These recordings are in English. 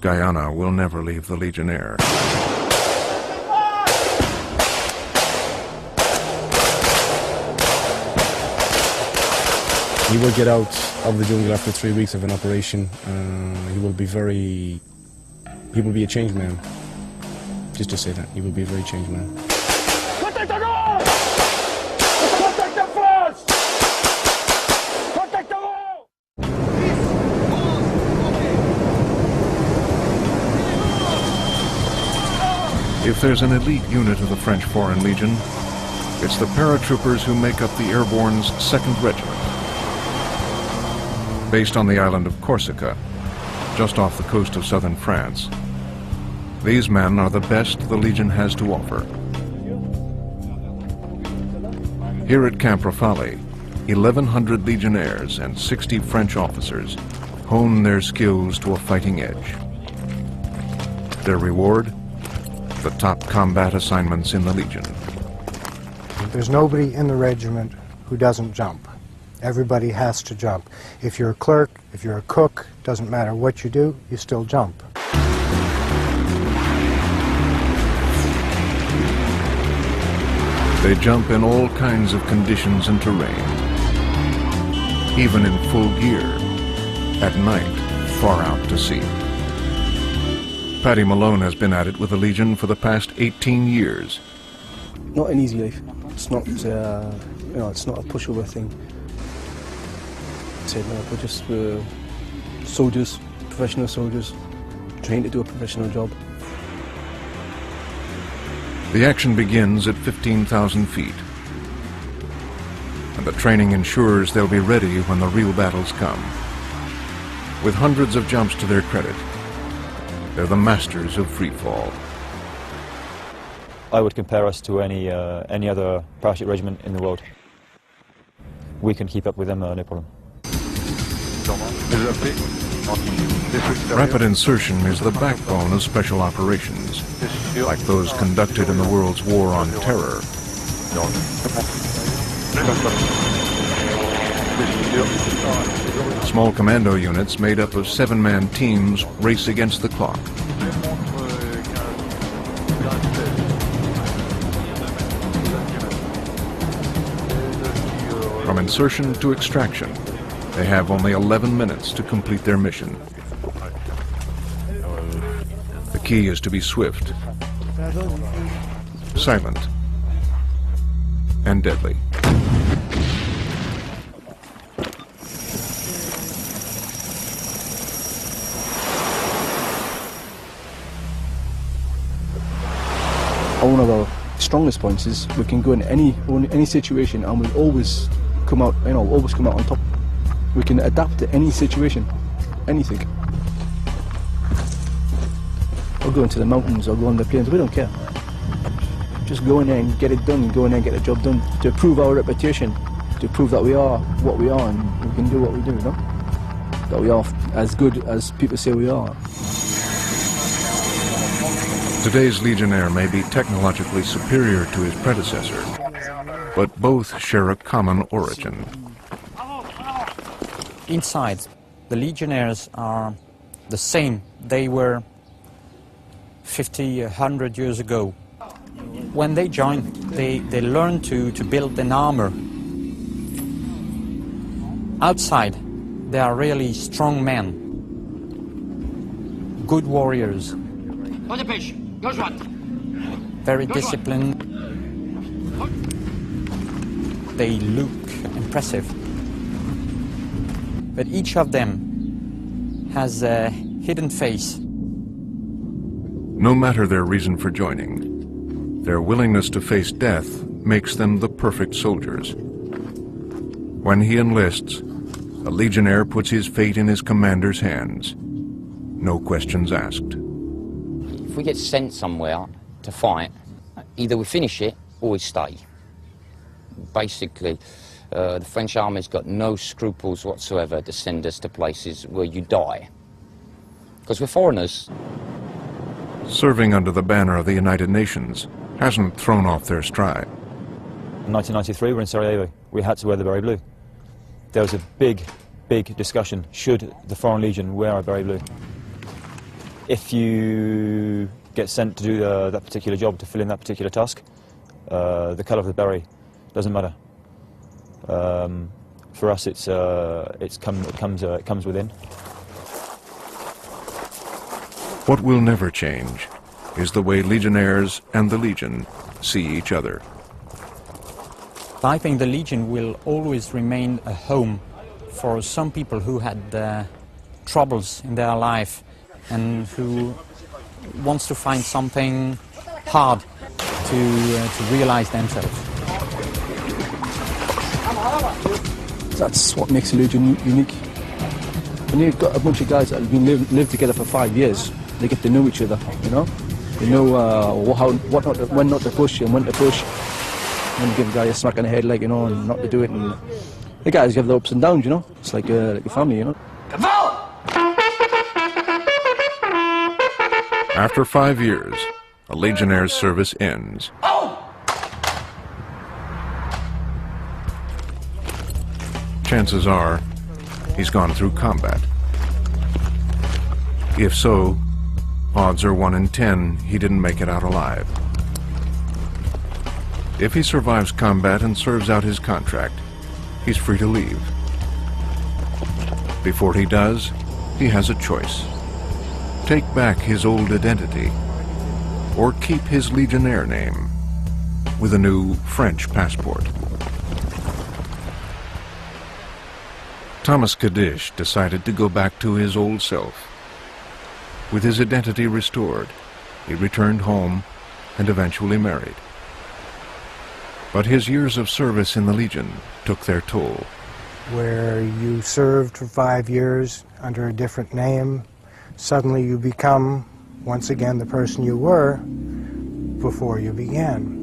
Guyana will never leave the Legionnaire. He will get out of the jungle after 3 weeks of an operation. He will be a changed man. Just to say that, he will be a very changed man. Contact the goal! Contact the force! Contact the goal! If there's an elite unit of the French Foreign Legion, it's the paratroopers who make up the Airborne's 2nd Regiment. Based on the island of Corsica, just off the coast of southern France. These men are the best the Legion has to offer. Here at Camp Rafale, 1,100 Legionnaires and 60 French officers hone their skills to a fighting edge. Their reward? The top combat assignments in the Legion. There's nobody in the regiment who doesn't jump. Everybody has to jump. If you're a clerk, if you're a cook, doesn't matter what you do, you still jump. They jump in all kinds of conditions and terrain, even in full gear, at night, far out to sea. Paddy Malone has been at it with the Legion for the past 18 years. Not an easy life. It's not, it's not a pushover thing. We're just soldiers, professional soldiers, trained to do a professional job. The action begins at 15,000 feet, and the training ensures they'll be ready when the real battles come. With hundreds of jumps to their credit, they're the masters of free fall. I would compare us to any other parachute regiment in the world. We can keep up with them, no problem. Rapid insertion is the backbone of special operations, like those conducted in the world's war on terror. Small commando units made up of 7-man teams race against the clock. From insertion to extraction, they have only 11 minutes to complete their mission. The key is to be swift, silent, and deadly. One of our strongest points is we can go in any situation and we always come out, always come out on top. We can adapt to any situation, anything. Or go into the mountains or go on the plains, we don't care. Just go in there and get it done, go in there and get the job done, to prove our reputation, to prove that we are what we are and we can do what we do, that we are as good as people say we are. Today's Legionnaire may be technologically superior to his predecessor, but both share a common origin. Inside, the Legionnaires are the same they were 50, 100 years ago. When they joined, they learned to build an armor. Outside, they are really strong men, good warriors, very disciplined. They look impressive. But each of them has a hidden face. No matter their reason for joining, their willingness to face death makes them the perfect soldiers. When he enlists, a Legionnaire puts his fate in his commander's hands. No questions asked. If we get sent somewhere to fight, either we finish it or we stay. Basically, the French army's got no scruples whatsoever to send us to places where you die. Because we're foreigners. Serving under the banner of the United Nations hasn't thrown off their stride. In 1993, we were in Sarajevo. We had to wear the Berry Blue. There was a big discussion, should the Foreign Legion wear a Berry Blue? if you get sent to do that particular job, to fill in that particular task, the colour of the beret doesn't matter. For us, it comes within. What will never change is the way Legionnaires and the Legion see each other. I think the Legion will always remain a home for some people who had troubles in their life and who wants to find something hard to realize themselves. That's what makes the Legion unique. When you've got a bunch of guys that have been lived together for 5 years, they get to know each other, you know? They know when not to push and when to push. When to give a guy a smack on the head, like, you know, and not to do it. And the guys have the ups and downs, you know? It's like a family, you know? After 5 years, a Legionnaire's service ends. Chances are, he's gone through combat. If so, odds are 1 in 10 he didn't make it out alive. If he survives combat and serves out his contract, he's free to leave. Before he does, he has a choice. Take back his old identity, or keep his Legionnaire name with a new French passport. Thomas Kadish decided to go back to his old self. With his identity restored, he returned home and eventually married. But his years of service in the Legion took their toll. Where you served for 5 years under a different name, suddenly you become, once again, the person you were before you began.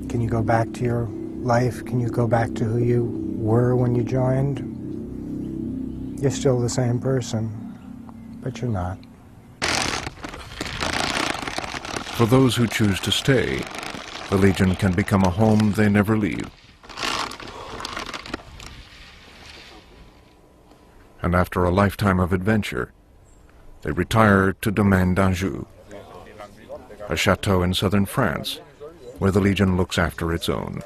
Can you go back to your life? Can you go back to who you were when you joined? You're still the same person, but you're not. For those who choose to stay, the Legion can become a home they never leave. And after a lifetime of adventure, they retire to Domaine d'Anjou, a chateau in southern France, where the Legion looks after its own.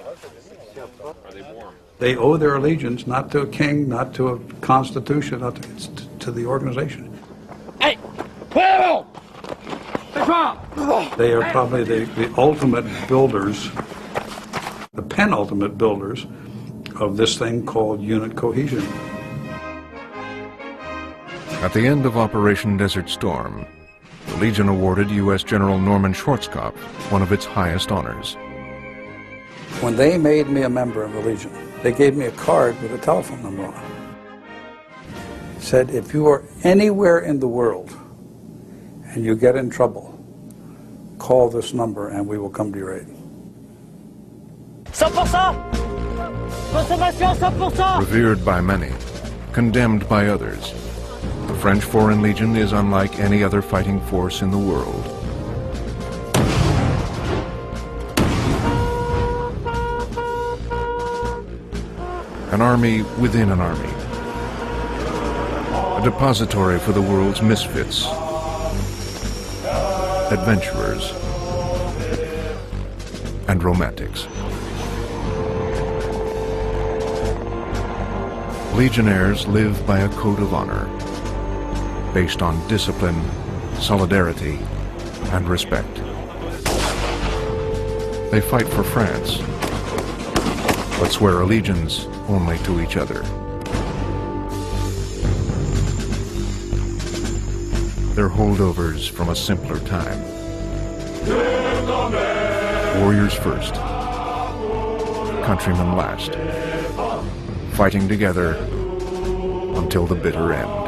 They owe their allegiance not to a king, not to a constitution, not to the organization. Hey! Whoa! They are probably the ultimate builders, the penultimate builders of this thing called unit cohesion. At the end of Operation Desert Storm, the Legion awarded U.S. General Norman Schwarzkopf one of its highest honors. When they made me a member of the Legion, they gave me a card with a telephone number on it. Said, if you are anywhere in the world and you get in trouble, call this number and we will come to your aid. 100%! Consommation 100%! Revered by many, condemned by others, the French Foreign Legion is unlike any other fighting force in the world. An army within an army. A depository for the world's misfits, adventurers, and romantics. Legionnaires live by a code of honor, based on discipline, solidarity, and respect. They fight for France, but swear allegiance only to each other. They're holdovers from a simpler time. Warriors first, countrymen last, fighting together until the bitter end.